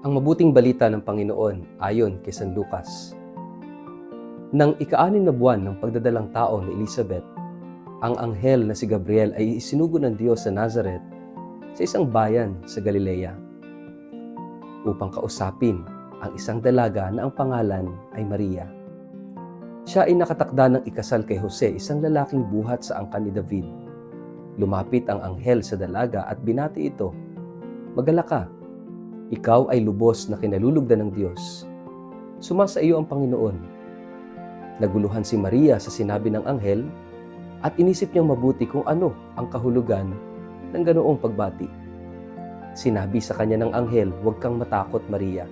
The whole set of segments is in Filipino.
Ang mabuting balita ng Panginoon ayon kay San Lucas. Nang ika-6 na buwan ng pagdadalang tao ni Elizabeth, ang anghel na si Gabriel ay isinugo ng Diyos sa Nazareth, sa isang bayan sa Galilea, upang kausapin ang isang dalaga na ang pangalan ay Maria. Siya ay nakatakda ng ikasal kay Jose, isang lalaking buhat sa angkan ni David. Lumapit ang anghel sa dalaga at binati ito, "Magalak ka, ikaw ay lubos na kinalulugdan ng Diyos. Sumasa iyo ang Panginoon." Naguluhan si Maria sa sinabi ng anghel at inisip niyang mabuti kung ano ang kahulugan ng ganoong pagbati. Sinabi sa kanya ng anghel, "Huwag kang matakot, Maria,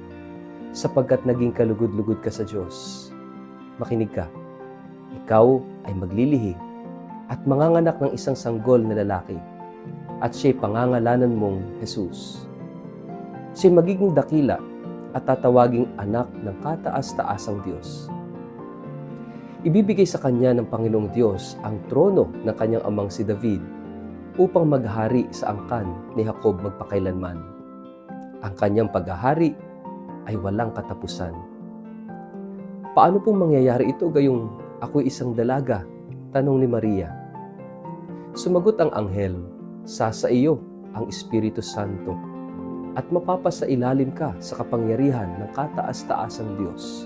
sapagkat naging kalugod-lugod ka sa Diyos. Makinig ka, ikaw ay maglilihi at manganganak ng isang sanggol na lalaki, at siya'y pangangalanan mong Jesus. Siya'y magiging dakila at tatawaging anak ng kataas-taasang Diyos. Ibibigay sa kanya ng Panginoong Diyos ang trono ng kanyang amang si David upang maghari sa angkan ni Jacob magpakailanman. Ang kanyang paghahari ay walang katapusan." "Paano pong mangyayari ito gayong ako'y isang dalaga?" tanong ni Maria. Sumagot ang anghel, "Sasa iyo ang Espiritu Santo at mapapasailalim ka sa kapangyarihan ng kataas-taasang Diyos.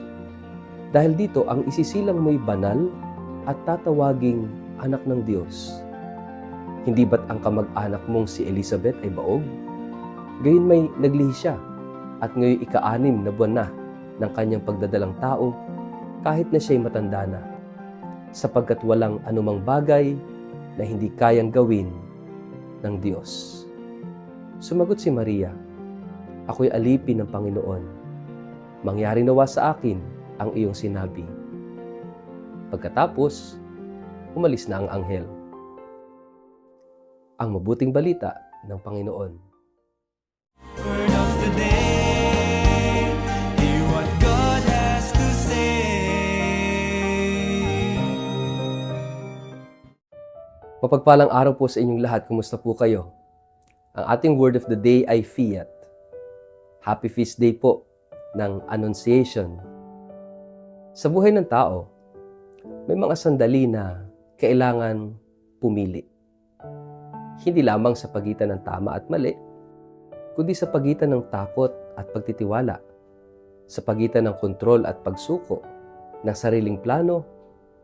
Dahil dito ang isisilang mo'y banal at tatawaging anak ng Diyos. Hindi ba't ang kamag-anak mong si Elizabeth ay baog? Gayon may naglihi siya at ngayon ika-6 na buwan na ng kanyang pagdadalang tao kahit na siya'y matanda na, sapagkat walang anumang bagay na hindi kayang gawin ng Diyos." Sumagot si Maria, "Ako'y alipin ng Panginoon. Mangyari nawa sa akin ang iyong sinabi." Pagkatapos, umalis na ang anghel. Ang mabuting balita ng Panginoon. Word of the day, hear what God has to say. Mapagpalang araw po sa inyong lahat. Kumusta po kayo? Ang ating word of the day ay Fiat. Happy Feast Day po ng Annunciation. Sa buhay ng tao, may mga sandali na kailangan pumili. Hindi lamang sa pagitan ng tama at mali, kundi sa pagitan ng takot at pagtitiwala, sa pagitan ng kontrol at pagsuko, ng sariling plano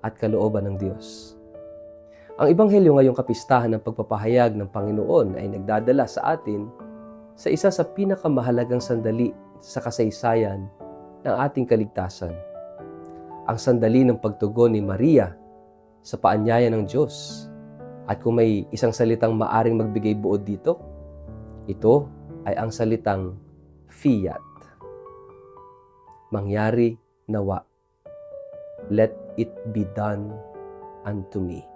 at kalooban ng Diyos. Ang Ebanghelyo ngayong kapistahan ng pagpapahayag ng Panginoon ay nagdadala sa atin sa isa sa pinakamahalagang sandali sa kasaysayan ng ating kaligtasan. Ang sandali ng pagtugon ni Maria sa paanyaya ng Diyos. At kung may isang salitang maaring magbigay buod dito, ito ay ang salitang Fiat. Mangyari nawa. Let it be done unto me.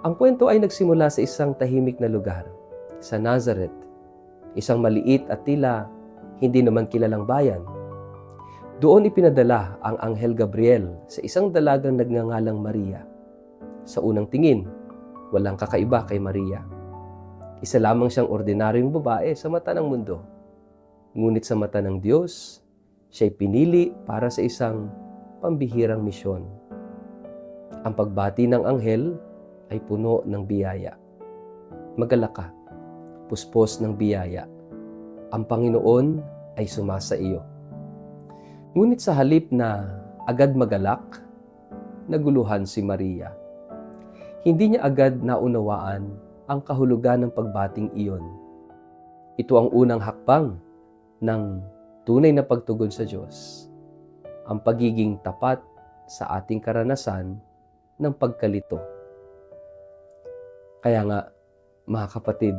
Ang kwento ay nagsimula sa isang tahimik na lugar, sa Nazareth, isang maliit at tila hindi naman kilalang bayan. Doon ipinadala ang Anghel Gabriel sa isang dalagang nagngangalang Maria. Sa unang tingin, walang kakaiba kay Maria. Isa lamang siyang ordinaryong babae sa mata ng mundo. Ngunit sa mata ng Diyos, siya'y pinili para sa isang pambihirang misyon. Ang pagbati ng anghel ay puno ng biyaya. "Magalak ka, puspos ng biyaya. Ang Panginoon ay sumasa iyo." Ngunit sa halip na agad magalak, naguluhan si Maria. Hindi niya agad naunawaan ang kahulugan ng pagbating iyon. Ito ang unang hakbang ng tunay na pagtugon sa Diyos, ang pagiging tapat sa ating karanasan ng pagkalito. Kaya nga, mga kapatid,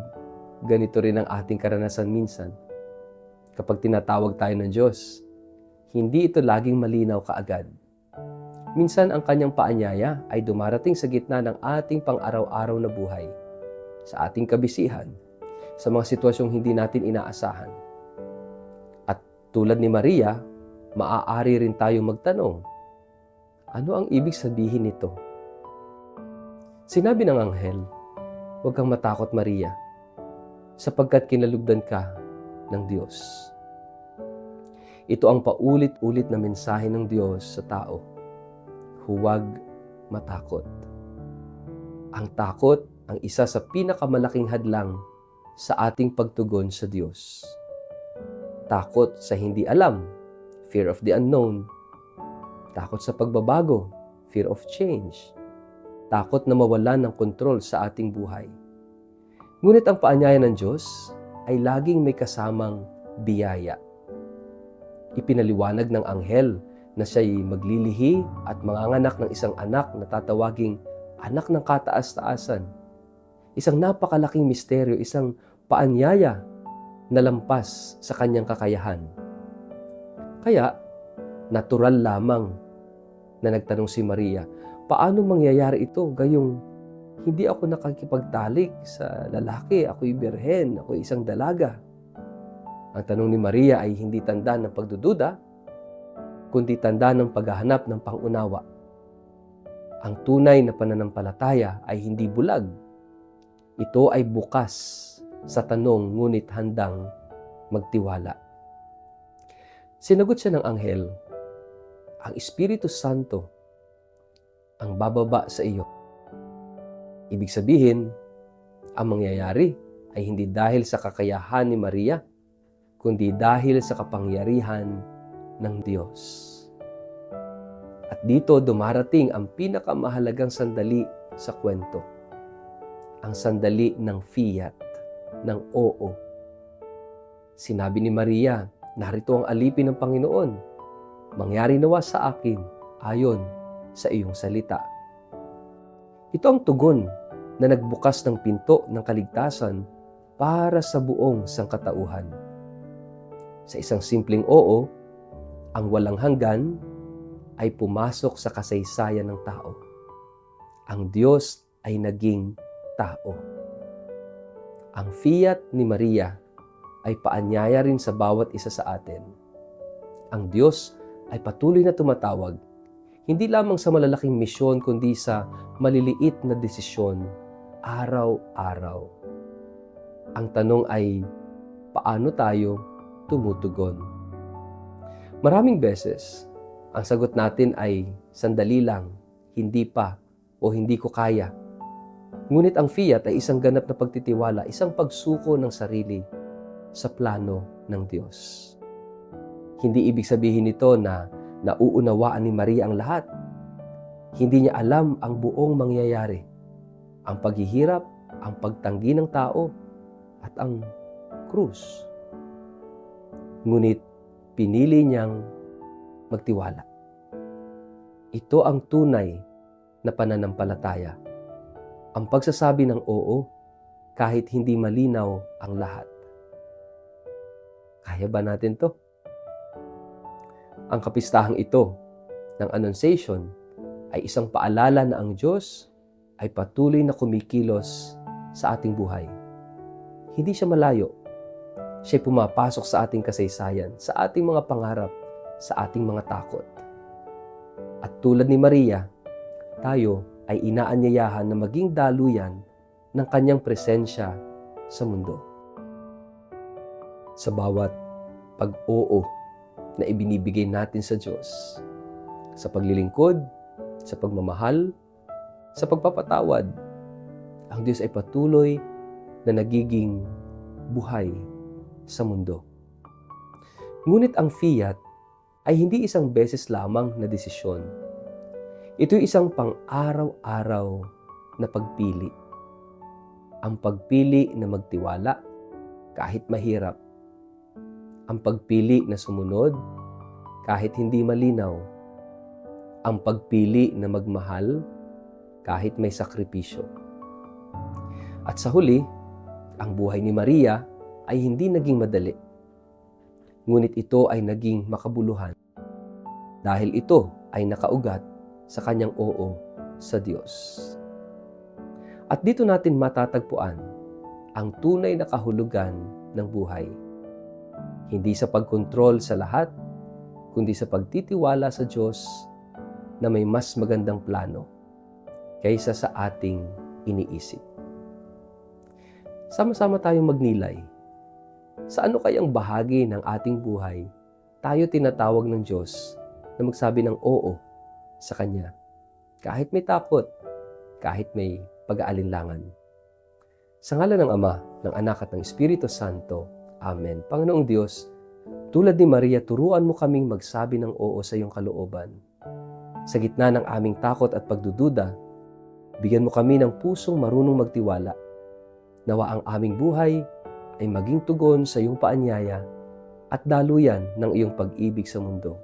ganito rin ang ating karanasan minsan. Kapag tinatawag tayo ng Diyos, hindi ito laging malinaw kaagad. Minsan ang kanyang paanyaya ay dumarating sa gitna ng ating pang-araw-araw na buhay, sa ating kabisihan, sa mga sitwasyong hindi natin inaasahan. At tulad ni Maria, maaari rin tayong magtanong, ano ang ibig sabihin nito? Sinabi ng anghel, "Huwag kang matakot, Maria, sapagkat kinalugdan ka ng Diyos. Ito ang paulit-ulit na mensahe ng Diyos sa tao. Huwag matakot. Ang takot ang isa sa pinakamalaking hadlang sa ating pagtugon sa Diyos. Takot sa hindi alam, fear of the unknown. Takot sa pagbabago, fear of change. Takot na mawalan ng kontrol sa ating buhay. Ngunit ang paanyaya ng Diyos ay laging may kasamang biyaya. Ipinaliwanag ng anghel na siya'y maglilihi at manganganak ng isang anak na tatawaging anak ng kataas-taasan. Isang napakalaking misteryo, isang paanyaya na lampas sa kanyang kakayahan. Kaya, natural lamang na nagtanong si Maria, paano mangyayari ito gayong hindi ako nakakipagtalik sa lalaki, ako'y birhen, ako'y isang dalaga? Ang tanong ni Maria ay hindi tanda ng pagdududa, kundi tanda ng paghahanap ng pangunawa. Ang tunay na pananampalataya ay hindi bulag. Ito ay bukas sa tanong ngunit handang magtiwala. Sinagot siya ng anghel, ang Espiritu Santo ang bababa sa iyo. Ibig sabihin, ang mangyayari ay hindi dahil sa kakayahan ni Maria, kundi dahil sa kapangyarihan ng Diyos. At dito dumarating ang pinakamahalagang sandali sa kwento. Ang sandali ng fiat, ng oo. Sinabi ni Maria, narito ang alipin ng Panginoon. Mangyari nawa sa akin ayon sa iyong salita. Ito ang tugon na nagbukas ng pinto ng kaligtasan para sa buong sangkatauhan. Sa isang simpleng oo, ang walang hanggan ay pumasok sa kasaysayan ng tao. Ang Diyos ay naging tao. Ang fiat ni Maria ay paanyaya rin sa bawat isa sa atin. Ang Diyos ay patuloy na tumatawag, hindi lamang sa malalaking misyon kundi sa maliliit na desisyon araw-araw. Ang tanong ay, paano tayo tumutugon? Maraming beses, ang sagot natin ay sandali lang, hindi pa, o hindi ko kaya. Ngunit ang fiat ay isang ganap na pagtitiwala, isang pagsuko ng sarili sa plano ng Diyos. Hindi ibig sabihin nito na nauunawaan ni Maria ang lahat. Hindi niya alam ang buong mangyayari. Ang paghihirap, ang pagtanggi ng tao, at ang krus. Ngunit pinili niyang magtiwala. Ito ang tunay na pananampalataya. Ang pagsasabi ng oo kahit hindi malinaw ang lahat. Kaya ba natin to? Ang kapistahang ito ng Annunciation ay isang paalala na ang Diyos ay patuloy na kumikilos sa ating buhay. Hindi siya malayo. Siya'y pumapasok sa ating kasaysayan, sa ating mga pangarap, sa ating mga takot. At tulad ni Maria, tayo ay inaanyayahan na maging daluyan ng kanyang presensya sa mundo. Sa bawat pag-oo na ibinibigay natin sa Diyos, sa paglilingkod, sa pagmamahal, sa pagpapatawad, ang Diyos ay patuloy na nagiging buhay sa mundo. Ngunit ang fiat ay hindi isang beses lamang na desisyon. Ito'y isang pang-araw-araw na pagpili. Ang pagpili na magtiwala kahit mahirap. Ang pagpili na sumunod kahit hindi malinaw. Ang pagpili na magmahal kahit may sakripisyo. At sa huli, ang buhay ni Maria ay hindi naging madali. Ngunit ito ay naging makabuluhan dahil ito ay nakaugat sa kanyang oo sa Diyos. At dito natin matatagpuan ang tunay na kahulugan ng buhay. Hindi sa pagkontrol sa lahat, kundi sa pagtitiwala sa Diyos na may mas magandang plano kaysa sa ating iniisip. Sama-sama tayong magnilay. Sa ano kayang bahagi ng ating buhay tayo tinatawag ng Diyos na magsabi ng oo sa Kanya. Kahit may takot, kahit may pag-aalinlangan. Sa ngalan ng Ama, ng Anak at ng Espiritu Santo. Amen. Panginoong Diyos, tulad ni Maria, turuan mo kaming magsabi ng oo sa iyong kalooban. Sa gitna ng aming takot at pagdududa, bigyan mo kami ng pusong marunong magtiwala. Nawa ang aming buhay ay maging tugon sa iyong paanyaya at daluyan ng iyong pag-ibig sa mundo.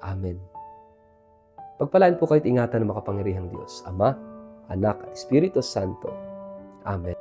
Amen. Pagpalain po kayo't ingatan ng makapangyarihang Diyos, Ama, Anak at Espiritu Santo. Amen.